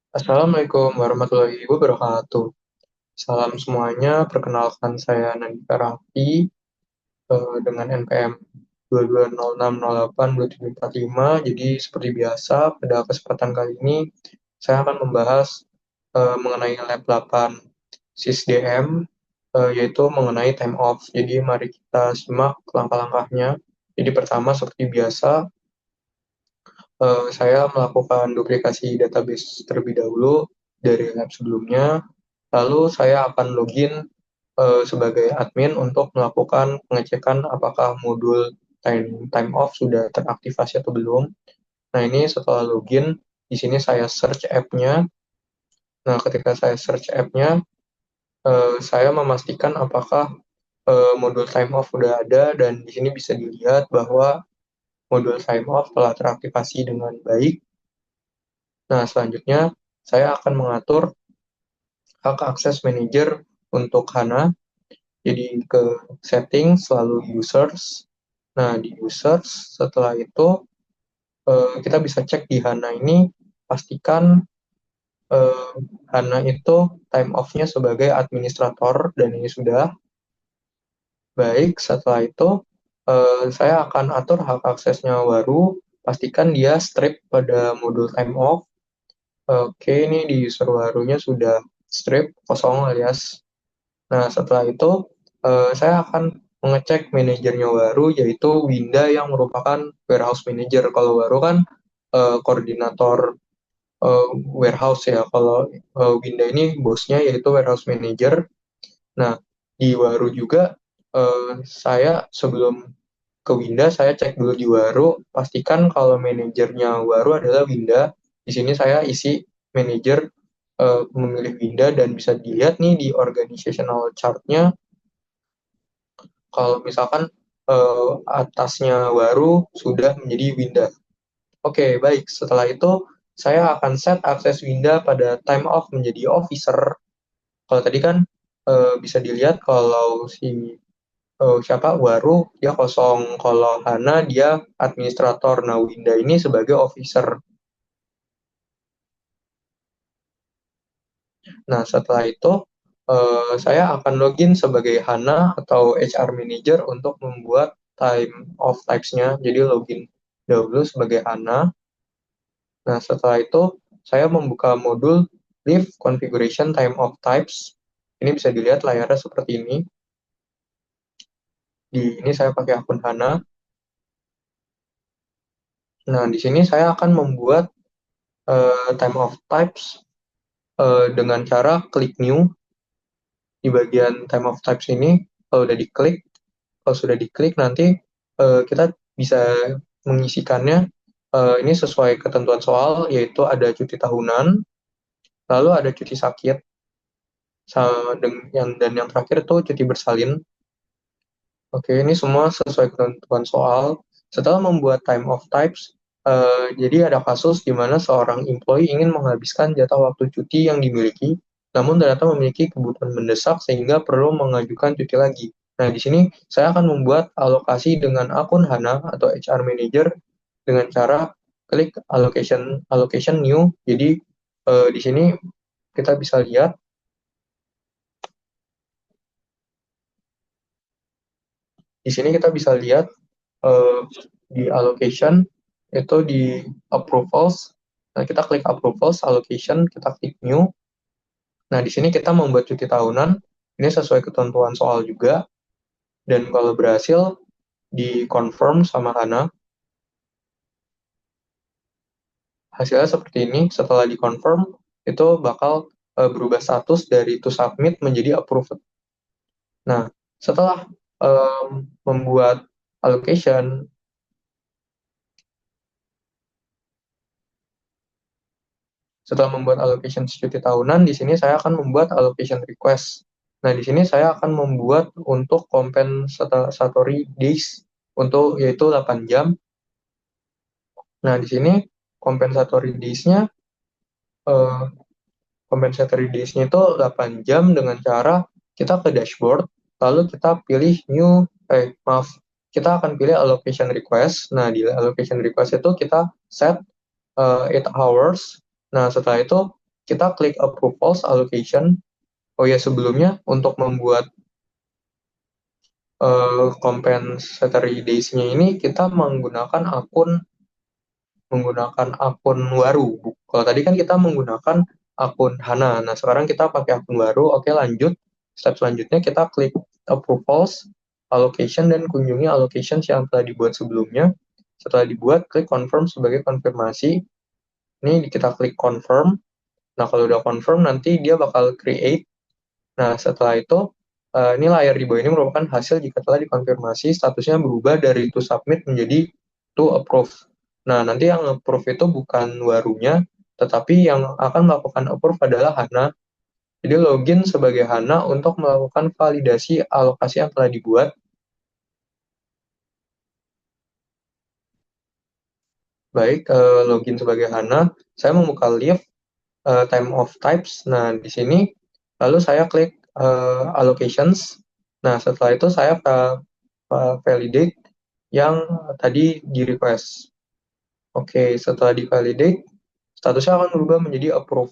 Assalamualaikum warahmatullahi wabarakatuh. Salam semuanya, perkenalkan saya Nandita Raffi dengan NPM 2206082745. Jadi seperti biasa, pada kesempatan kali ini saya akan membahas mengenai Lab 8 SISDM, yaitu mengenai time off. Jadi mari kita simak langkah-langkahnya. Jadi pertama, seperti biasa, saya melakukan duplikasi database terlebih dahulu dari lab sebelumnya. Lalu saya akan login sebagai admin untuk melakukan pengecekan apakah modul time off sudah teraktivasi atau belum. Nah, ini setelah login, di sini saya search app-nya. Nah, ketika saya search app-nya, saya memastikan apakah modul time off sudah ada, dan di sini bisa dilihat bahwa modul time off telah teraktivasi dengan baik. Nah, selanjutnya saya akan mengatur hak akses manager untuk HANA. Jadi ke setting selalu users. Nah, di users setelah itu kita bisa cek di HANA ini, pastikan eh, HANA itu time off-nya sebagai administrator, dan ini sudah baik. Setelah itu saya akan atur hak aksesnya baru, pastikan dia strip pada modul time off. Oke, ini di user barunya sudah strip kosong alias. Nah, setelah itu saya akan mengecek manajernya baru, yaitu Winda yang merupakan warehouse manager. Kalau baru kan koordinator warehouse ya. Kalau Winda ini bosnya yaitu warehouse manager. Nah, di Waru juga saya sebelum ke Winda, saya cek dulu di Waru, pastikan kalau manajernya Waru adalah Winda. Di sini saya isi manajer memilih Winda, dan bisa dilihat nih di organizational chart-nya kalau misalkan atasnya Waru sudah menjadi Winda. Oke, baik. Setelah itu saya akan set akses Winda pada time off menjadi officer. Kalau tadi kan bisa dilihat kalau si siapa Waru dia kosong, kalau Hana dia administrator. Nah, Winda ini sebagai officer. Nah, setelah itu saya akan login sebagai Hana atau HR manager untuk membuat time of types-nya. Jadi login dahulu sebagai Hana. Nah, setelah itu saya membuka modul Leave Configuration Time of Types. Ini bisa dilihat layarnya seperti ini. Di ini saya pakai akun Hana. Nah, di sini saya akan membuat time of types dengan cara klik new di bagian time of types ini. Kalau udah diklik, kalau sudah diklik nanti kita bisa mengisikannya. Ini sesuai ketentuan soal, yaitu ada cuti tahunan, lalu ada cuti sakit, dan yang terakhir itu cuti bersalin. Oke, ini semua sesuai ketentuan soal. Setelah membuat time of types, jadi ada kasus di mana seorang employee ingin menghabiskan jatah waktu cuti yang dimiliki, namun ternyata memiliki kebutuhan mendesak sehingga perlu mengajukan cuti lagi. Nah, di sini saya akan membuat alokasi dengan akun HANA atau HR Manager dengan cara klik allocation allocation new. Jadi di sini kita bisa lihat, di sini kita bisa lihat eh, di allocation itu di approvals. Nah, kita klik approvals, allocation, kita klik new. Nah, di sini kita membuat cuti tahunan. Ini sesuai ketentuan soal juga. Dan kalau berhasil, di confirm sama Hana. Hasilnya seperti ini. Setelah di confirm, itu bakal berubah status dari to submit menjadi approved. Nah, setelah membuat allocation, setelah membuat allocation cuti tahunan, di sini saya akan membuat allocation request. Nah, di sini saya akan membuat untuk compensatory days untuk yaitu 8 jam. Nah, di sini compensatory days-nya eh, compensatory days-nya itu 8 jam dengan cara kita ke dashboard, lalu kita pilih new maaf, kita akan pilih allocation request. Nah, di allocation request itu kita set 8 hours. Nah, setelah itu kita klik approvals allocation. Oh ya, sebelumnya untuk membuat compensatory days-nya ini kita menggunakan akun Waru. Kalau tadi kan kita menggunakan akun Hana. Nah, sekarang kita pakai akun Waru. Oke, lanjut. Step selanjutnya kita klik approvals, allocation, dan kunjungi allocations yang telah dibuat sebelumnya. Setelah dibuat, klik confirm sebagai konfirmasi. Ini kita klik confirm. Nah, kalau udah confirm, nanti dia bakal create. Nah, setelah itu, ini layar di bawah ini merupakan hasil jika telah dikonfirmasi statusnya berubah dari to submit menjadi to approve. Nah, nanti yang approve itu bukan Warunya, tetapi yang akan melakukan approve adalah Hana. Jadi login sebagai Hana untuk melakukan validasi alokasi yang telah dibuat. Baik, login sebagai Hana, saya membuka live time of types. Nah, di sini lalu saya klik allocations. Nah, setelah itu saya validate yang tadi di request. Oke, setelah di validate, statusnya akan berubah menjadi approve.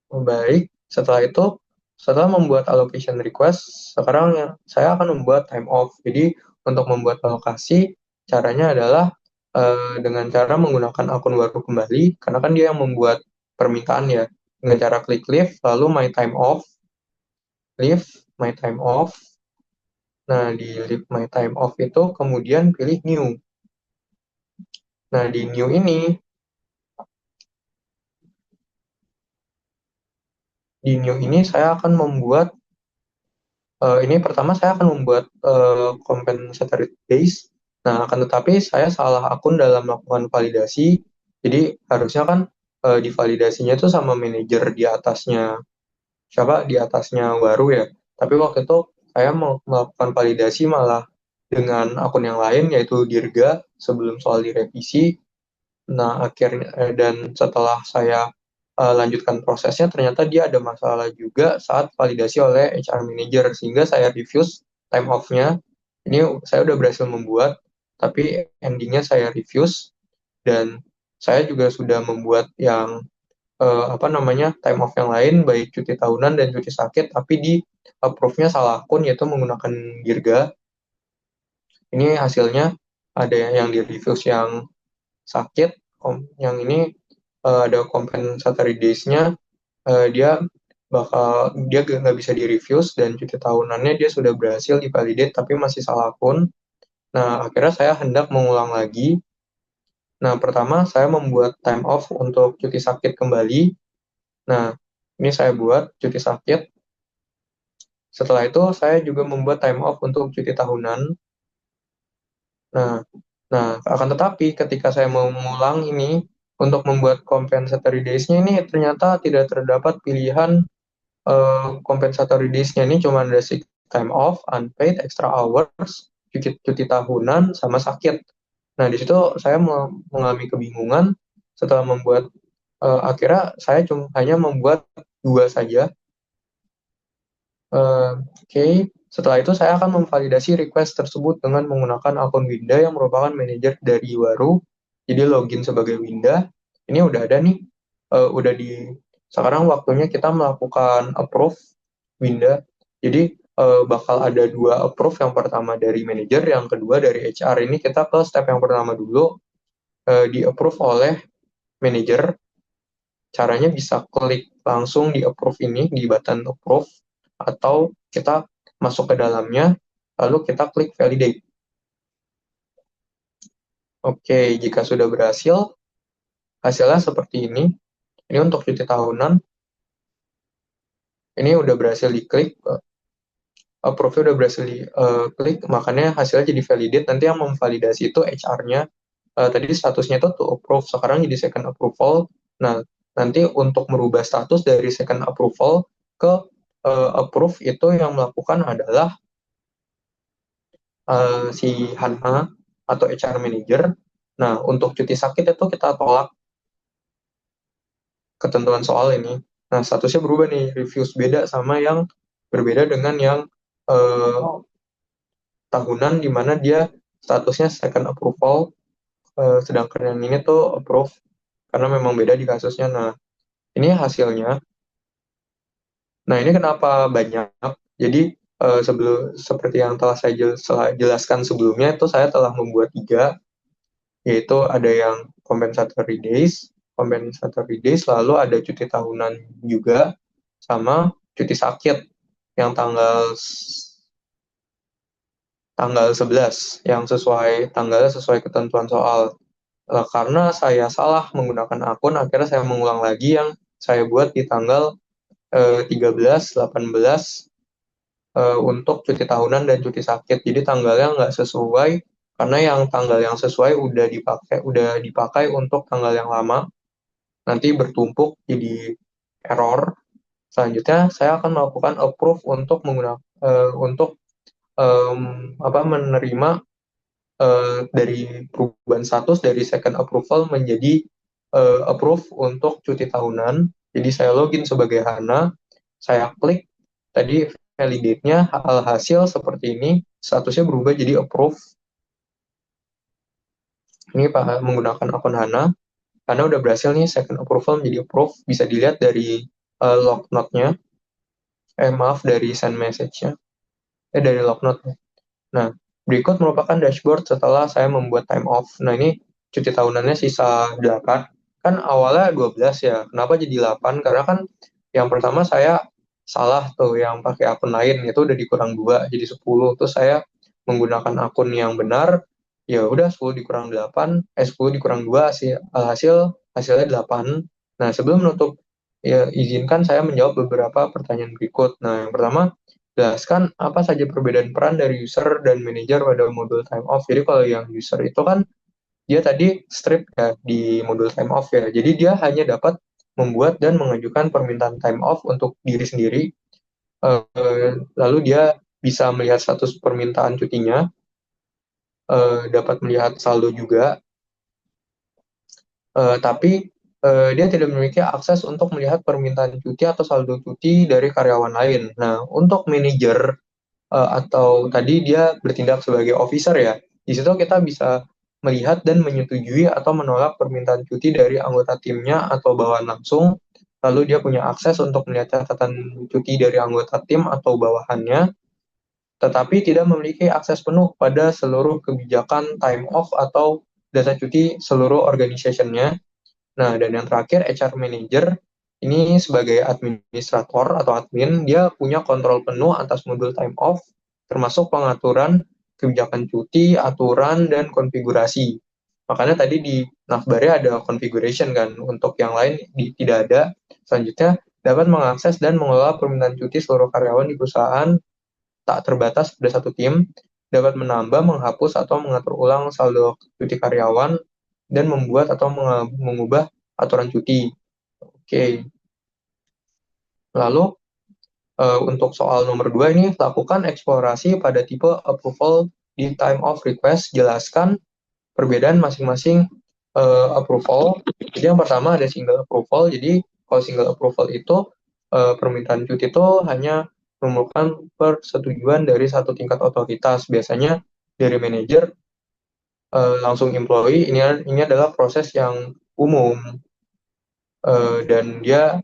Baik, setelah membuat allocation request, sekarang saya akan membuat time off. Jadi, untuk membuat alokasi, caranya adalah dengan cara menggunakan akun baru kembali, karena kan dia yang membuat permintaan ya. Dengan cara klik leave, lalu my time off, leave my time off. Nah, di leave my time off itu kemudian pilih new. Nah, di new ini, saya akan membuat ini pertama saya akan membuat compensatory days. Nah, akan tetapi saya salah akun dalam melakukan validasi. Jadi harusnya kan divalidasinya itu sama manajer di atasnya siapa di atasnya Waru ya. Tapi waktu itu saya mau melakukan validasi malah dengan akun yang lain yaitu Dirga sebelum soal direvisi. Nah, akhirnya dan setelah saya lanjutkan prosesnya, ternyata dia ada masalah juga saat validasi oleh HR Manager, sehingga saya refuse time off-nya. Ini saya udah berhasil membuat, tapi endingnya saya refuse, dan saya juga sudah membuat yang apa namanya time off yang lain, baik cuti tahunan dan cuti sakit, tapi di approve-nya salah akun, yaitu menggunakan Dirga. Ini hasilnya ada yang di refuse yang sakit, yang ini ada compensatory days-nya, dia dia nggak bisa di refuse, dan cuti tahunannya dia sudah berhasil divalidate tapi masih salah akun. Nah, akhirnya saya hendak mengulang lagi. Nah, pertama saya membuat time off untuk cuti sakit kembali. Nah, ini saya buat cuti sakit. Setelah itu saya juga membuat time off untuk cuti tahunan. Nah, akan tetapi ketika saya mau mengulang ini untuk membuat compensatory days-nya, ini ternyata tidak terdapat pilihan compensatory days-nya. Ini cuma ada sick time off, unpaid, extra hours, cuti tahunan, sama sakit. Nah, di situ saya mengalami kebingungan setelah membuat, akhirnya saya hanya membuat dua saja. Oke. Setelah itu saya akan memvalidasi request tersebut dengan menggunakan akun Winda yang merupakan manajer dari Waru. Jadi login sebagai Winda. Ini udah ada nih, udah di. Sekarang waktunya kita melakukan approve Winda. Jadi bakal ada dua approve, yang pertama dari manajer, yang kedua dari HR. Ini kita ke step yang pertama dulu, di approve oleh manajer. Caranya bisa klik langsung di approve ini, di button approve, atau kita masuk ke dalamnya, lalu kita klik validate. Oke, jika sudah berhasil, hasilnya seperti ini. Ini untuk cuti tahunan. Ini udah berhasil diklik, approve udah berhasil diklik, makanya hasilnya jadi validate. Nanti yang memvalidasi itu HR-nya. Tadi statusnya itu to approve, sekarang jadi second approval. Nah, nanti untuk merubah status dari second approval ke approve, itu yang melakukan adalah si Hana atau HR manager. Nah, untuk cuti sakit itu kita tolak ketentuan soal ini. Nah, statusnya berubah nih, refuse, beda sama yang berbeda dengan yang eh, tahunan, di mana dia statusnya second approval, sedangkan yang ini tuh approve, karena memang beda di kasusnya. Nah, Ini hasilnya. Nah, ini kenapa banyak? Jadi, sebelum seperti yang telah saya jelaskan sebelumnya, itu saya telah membuat tiga, yaitu ada yang compensatory days, lalu ada cuti tahunan juga, sama cuti sakit yang tanggal 11, yang tanggalnya sesuai ketentuan soal. Karena saya salah menggunakan akun, akhirnya saya mengulang lagi yang saya buat di tanggal 13, 18 untuk cuti tahunan dan cuti sakit. Jadi tanggalnya nggak sesuai karena yang tanggal yang sesuai udah dipakai untuk tanggal yang lama. Nanti bertumpuk jadi error. Selanjutnya saya akan melakukan approve untuk menggunakan untuk menerima dari perubahan status dari second approval menjadi approve untuk cuti tahunan. Jadi saya login sebagai Hana, saya klik tadi validate-nya, hasil seperti ini, statusnya berubah jadi approve. Ini Pak menggunakan akun Hana, karena udah berhasil nih second approval menjadi approve, bisa dilihat dari log note-nya, maaf dari send message-nya, dari log note-nya. Nah, berikut merupakan dashboard setelah saya membuat time off. Nah, ini cuti tahunannya sisa 8. Kan awalnya 12 ya. Kenapa jadi 8? Karena kan yang pertama saya salah tuh, yang pakai akun lain itu udah dikurang 2 jadi 10. Terus saya menggunakan akun yang benar, ya udah 10 dikurang 8, 10 dikurang 2 hasilnya 8. Nah, sebelum menutup ya izinkan saya menjawab beberapa pertanyaan berikut. Nah, yang pertama, jelaskan apa saja perbedaan peran dari user dan manager pada modul time off. Jadi kalau yang user itu kan dia tadi strip ya di modul time off ya. Jadi dia hanya dapat membuat dan mengajukan permintaan time off untuk diri sendiri. Lalu dia bisa melihat status permintaan cutinya, dapat melihat saldo juga, tapi dia tidak memiliki akses untuk melihat permintaan cuti atau saldo cuti dari karyawan lain. Nah, untuk manajer atau tadi dia bertindak sebagai officer ya. Di situ kita bisa melihat dan menyetujui atau menolak permintaan cuti dari anggota timnya atau bawahan langsung. Lalu dia punya akses untuk melihat catatan cuti dari anggota tim atau bawahannya, tetapi tidak memiliki akses penuh pada seluruh kebijakan time off atau data cuti seluruh organization-nya. Nah, dan yang terakhir HR manager ini sebagai administrator atau admin, dia punya kontrol penuh atas modul time off, termasuk pengaturan kebijakan cuti, aturan, dan konfigurasi. Makanya tadi di navbarnya ada configuration kan, untuk yang lain tidak ada. Selanjutnya, dapat mengakses dan mengelola permintaan cuti seluruh karyawan di perusahaan tak terbatas pada satu tim, dapat menambah, menghapus, atau mengatur ulang saldo cuti karyawan, dan membuat atau mengubah aturan cuti. Oke, lalu untuk soal nomor 2 ini, lakukan eksplorasi pada tipe approval di time of request, jelaskan perbedaan masing-masing approval. Jadi yang pertama ada single approval, jadi kalau single approval itu permintaan cuti itu hanya memerlukan persetujuan dari satu tingkat otoritas, biasanya dari manajer langsung employee. Ini adalah proses yang umum dan dia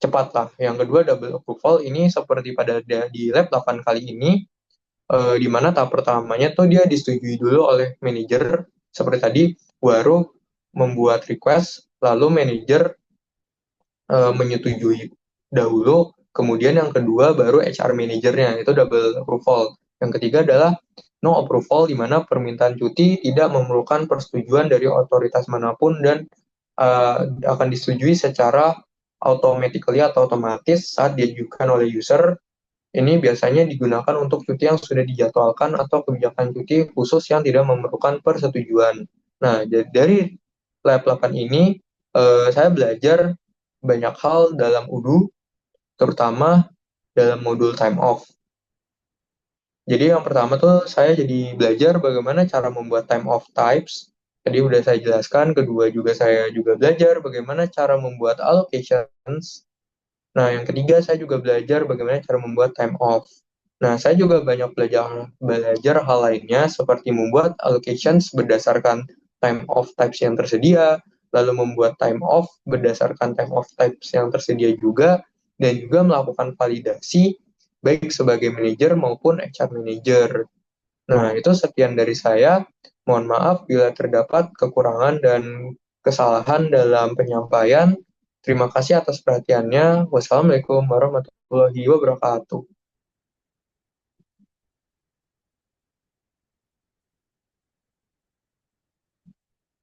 cepat lah. Yang kedua double approval ini seperti pada di lab 8 kali ini, di mana tahap pertamanya tuh dia disetujui dulu oleh manajer seperti tadi, baru membuat request, lalu manajer menyetujui dahulu, kemudian yang kedua baru HR manajernya, itu double approval. Yang ketiga adalah no approval, di mana permintaan cuti tidak memerlukan persetujuan dari otoritas manapun dan akan disetujui secara automatically atau otomatis saat diajukan oleh user. Ini biasanya digunakan untuk cuti yang sudah dijadwalkan atau kebijakan cuti khusus yang tidak memerlukan persetujuan. Nah, dari lab 8 ini, saya belajar banyak hal dalam UDU, terutama dalam modul time off. Jadi yang pertama tuh saya jadi belajar bagaimana cara membuat time off types. Tadi udah saya jelaskan. Kedua juga saya juga belajar bagaimana cara membuat allocations. Nah, yang ketiga saya juga belajar bagaimana cara membuat time off. Nah, saya juga banyak belajar hal lainnya seperti membuat allocations berdasarkan time off types yang tersedia, lalu membuat time off berdasarkan time off types yang tersedia juga, dan juga melakukan validasi baik sebagai manajer maupun HR manager. Nah, itu sekian dari saya. Mohon maaf bila terdapat kekurangan dan kesalahan dalam penyampaian. Terima kasih atas perhatiannya. Wassalamualaikum warahmatullahi wabarakatuh.